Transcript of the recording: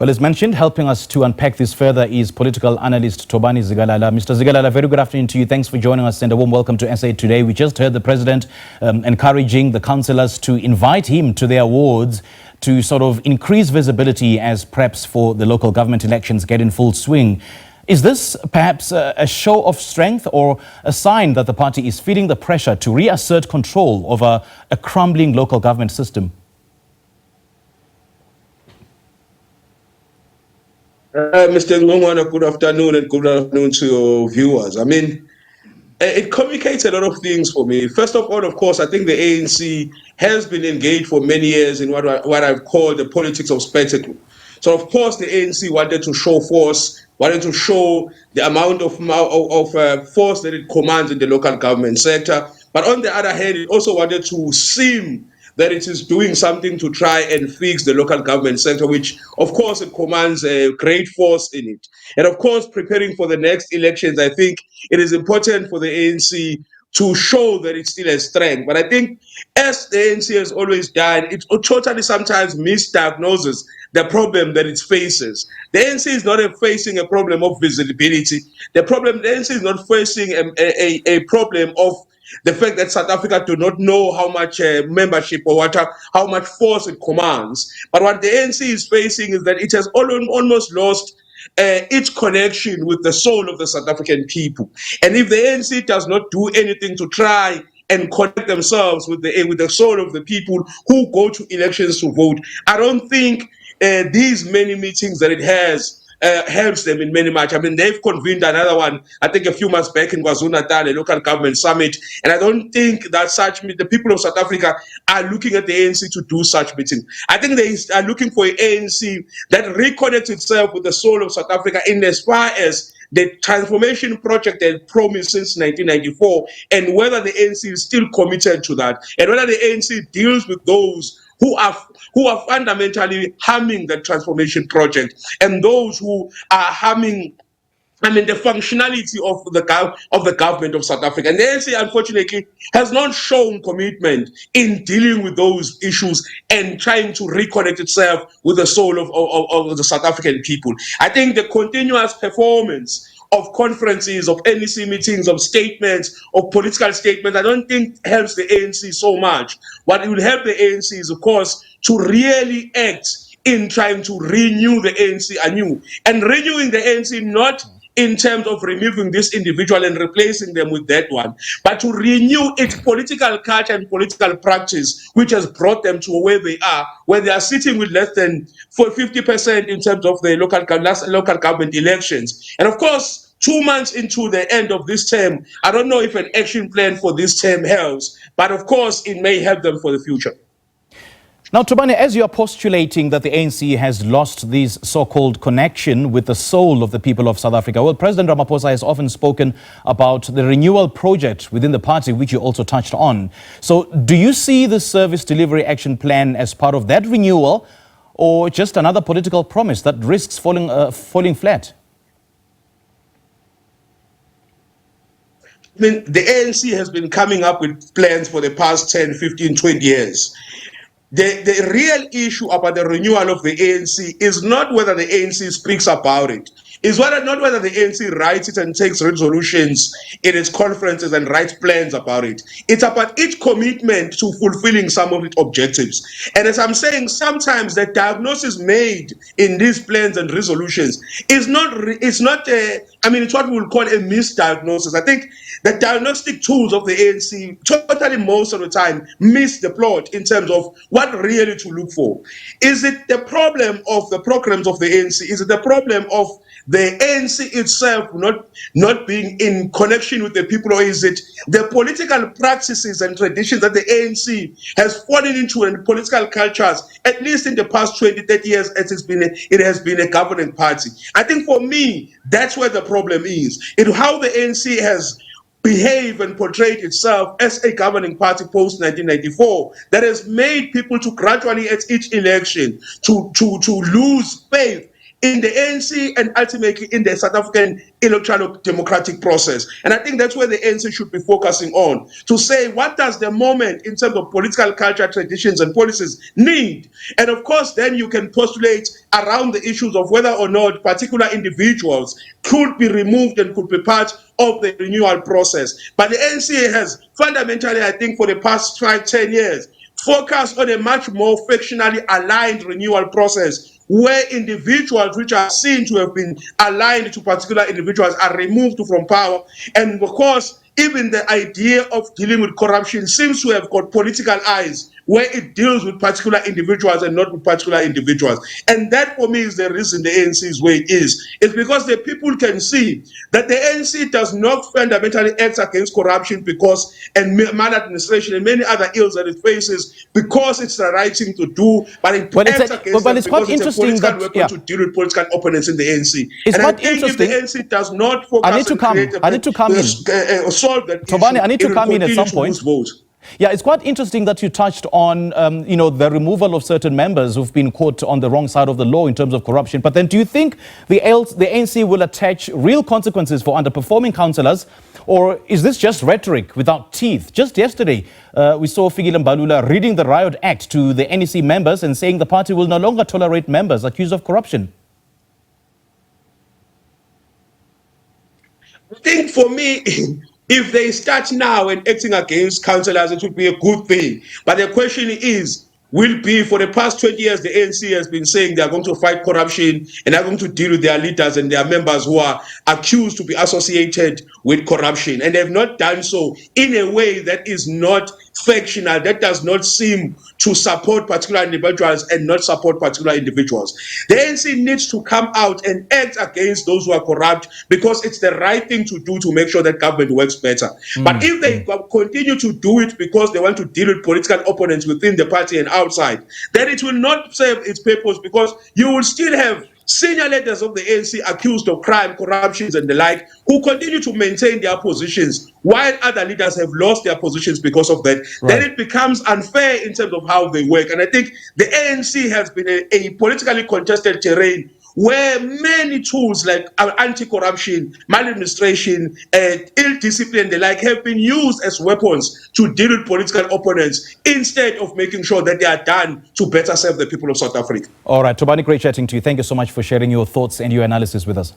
Well, as mentioned, helping us to unpack this further is political analyst Thobani Zikalala. Mr. Zikalala, very good afternoon to you. Thanks for joining us and a warm welcome to SA Today. We just heard the president encouraging the councillors to invite him to their wards to sort of increase visibility as preps for the local government elections get in full swing. Is this perhaps a show of strength or a sign that the party is feeling the pressure to reassert control over a crumbling local government system? Mr. Ngongwana, good afternoon and good afternoon to your viewers. I mean, it communicates a lot of things for me. First of all, of course, I think the ANC has been engaged for many years in what I've called the politics of spectacle. So, of course, the ANC wanted to show force, wanted to show the amount of force that it commands in the local government sector. But on the other hand, it also wanted to seem that it is doing something to try and fix the local government sector, which, of course, it commands a great force in it. And, of course, preparing for the next elections, I think it is important for the ANC to show that it still has strength. But I think, as the ANC has always done, it totally sometimes misdiagnoses the problem that it faces. The ANC is not facing a problem of visibility. The ANC is not facing a problem of the fact that South Africa do not know how much membership or how much force it commands. But what the ANC is facing is that it has almost lost its connection with the soul of the South African people. And if the ANC does not do anything to try and connect themselves with the soul of the people who go to elections to vote, I don't think these many meetings that it has helps them in many much. I mean, they've convened another one, I think a few months back in KwaZulu-Natal, a local government summit, and I don't think that the people of South Africa are looking at the ANC to do such meetings. I think they are looking for an ANC that reconnects itself with the soul of South Africa in as far as the transformation project they promised since 1994, and whether the ANC is still committed to that, and whether the ANC deals with those who are fundamentally harming the transformation project, and those who are harming, I mean, the functionality of the government of South Africa. And the ANC, unfortunately, has not shown commitment in dealing with those issues and trying to reconnect itself with the soul of the South African people. I think the continuous performance of conferences, of NEC meetings, of statements, of political statements, I don't think helps the ANC so much. What will help the ANC is, of course, to really act in trying to renew the ANC anew. And renewing the ANC not in terms of removing this individual and replacing them with that one, but to renew its political culture and political practice, which has brought them to where they are sitting with less than 50% in terms of the local government elections. And of course, 2 months into the end of this term, I don't know if an action plan for this term helps, but of course, it may help them for the future. Now, Thobani, as you are postulating that the ANC has lost this so-called connection with the soul of the people of South Africa, well, President Ramaphosa has often spoken about the Renewal project within the party, which you also touched on. So do you see the service delivery action plan as part of that renewal, or just another political promise that risks falling flat? I mean, the ANC has been coming up with plans for the past 10, 15, 20 years. The real issue about the renewal of the ANC is not whether the ANC speaks about it. It's not whether the ANC writes it and takes resolutions in its conferences and writes plans about it. It's about its commitment to fulfilling some of its objectives. And as I'm saying, sometimes the diagnosis made in these plans and resolutions is it's what we would call a misdiagnosis. I think the diagnostic tools of the ANC totally most of the time miss the plot in terms of what really to look for. Is it the problem of the programs of the ANC? Is it the problem of the ANC itself not being in connection with the people, or is it the political practices and traditions that the ANC has fallen into and political cultures, at least in the past 20, 30 years as it has been a governing party? I think for me, that's where the problem is. It's how the ANC has behave and portrayed itself as a governing party post-1994 that has made people to gradually at each election to lose faith in the ANC and ultimately in the South African electoral democratic process. And I think that's where the ANC should be focusing on, to say what does the moment in terms of political culture, traditions and policies need? And of course, then you can postulate around the issues of whether or not particular individuals could be removed and could be part of the renewal process. But the ANC has fundamentally, I think, for the past 5-10 years, focused on a much more factionally aligned renewal process, where individuals which are seen to have been aligned to particular individuals are removed from power. And of course, even the idea of dealing with corruption seems to have got political eyes, where it deals with particular individuals and not with particular individuals. And that, for me, is the reason the ANC's way is. It's because the people can see that the ANC does not fundamentally act against corruption because, and maladministration and many other ills that it faces, because it's the right thing to do, but it acts against them because it's a political weapon to deal with political opponents in the ANC. And I think if the ANC does not focus and create solve that Thobani, issue, I need to come in at some point. Yeah, it's quite interesting that you touched on, the removal of certain members who've been caught on the wrong side of the law in terms of corruption. But then do you think the ANC will attach real consequences for underperforming councillors, or is this just rhetoric without teeth? Just yesterday, we saw Fikile Mbalula reading the Riot Act to the NEC members and saying the party will no longer tolerate members accused of corruption. I think for me, if they start now and acting against councillors, it would be a good thing. But the question will be, for the past 20 years, the ANC has been saying they are going to fight corruption and are going to deal with their leaders and their members who are accused to be associated with corruption. And they have not done so in a way that is not factional, that does not seem to support particular individuals and not support particular individuals. The ANC needs to come out and act against those who are corrupt, because it's the right thing to do to make sure that government works better. But if they continue to do it because they want to deal with political opponents within the party and outside, then it will not serve its purpose, because you will still have senior leaders of the ANC accused of crime, corruptions and the like, who continue to maintain their positions while other leaders have lost their positions because of that. Right. Then it becomes unfair in terms of how they work. And I think the ANC has been a politically contested terrain where many tools like anti-corruption, maladministration, ill-discipline and the like have been used as weapons to deal with political opponents, instead of making sure that they are done to better serve the people of South Africa. All right, Thobani, great chatting to you. Thank you so much for sharing your thoughts and your analysis with us.